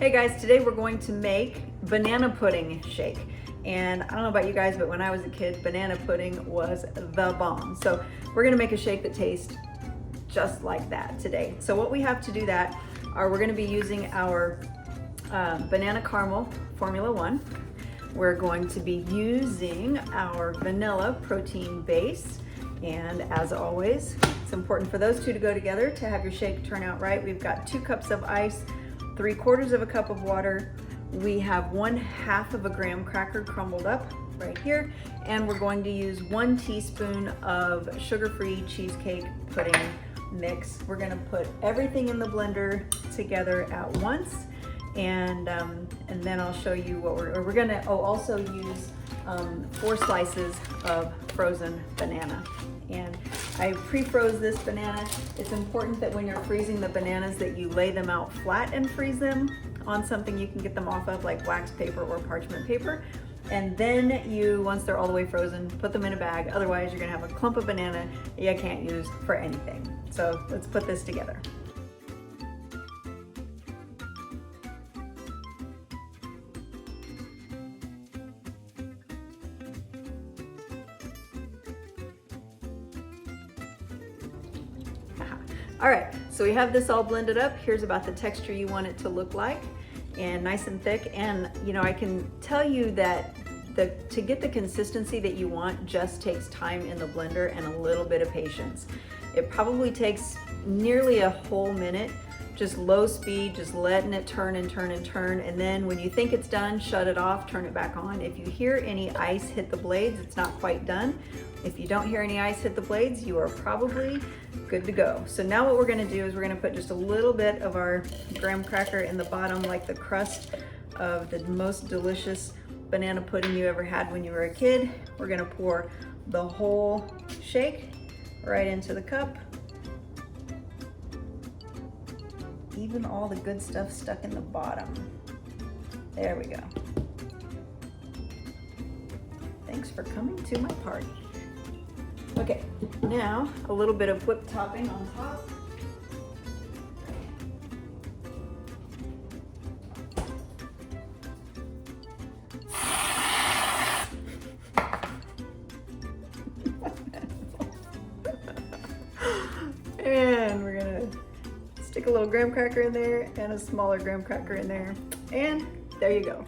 Hey guys, today we're going to make banana pudding shake. And I don't know about you guys, but when I was a kid, banana pudding was the bomb. So we're gonna make a shake that tastes just like that today. So what we have to do that are we're gonna be using our banana caramel Formula 1. We're going to be using our vanilla protein base. And as always, it's important for those two to go together to have your shake turn out right. We've got 2 cups of ice, 3/4 of a cup of water. We have 1/2 of a graham cracker crumbled up right here. And we're going to use 1 teaspoon of sugar-free cheesecake pudding mix. We're gonna put everything in the blender together at once. And then I'll show you what we're gonna also use 4 slices of frozen banana. And I pre-froze this banana. It's important that when you're freezing the bananas that you lay them out flat and freeze them on something you can get them off of, like wax paper or parchment paper. And then once they're all the way frozen, put them in a bag. Otherwise you're gonna have a clump of banana you can't use for anything. So let's put this together. All right, so we have this all blended up. Here's about the texture you want it to look like, and nice and thick. And you know, I can tell you that to get the consistency that you want just takes time in the blender and a little bit of patience. It probably takes nearly a whole minute, just low speed, just letting it turn and turn and turn. And then when you think it's done, shut it off, turn it back on. If you hear any ice hit the blades, it's not quite done. If you don't hear any ice hit the blades, you are probably good to go. So now what we're gonna do is we're gonna put just a little bit of our graham cracker in the bottom, like the crust of the most delicious banana pudding you ever had when you were a kid. We're gonna pour the whole shake right into the cup. Even all the good stuff stuck in the bottom. There we go. Thanks for coming to my party. Okay, now a little bit of whipped topping on top. And we're gonna stick a little graham cracker in there and a smaller graham cracker in there. And there you go.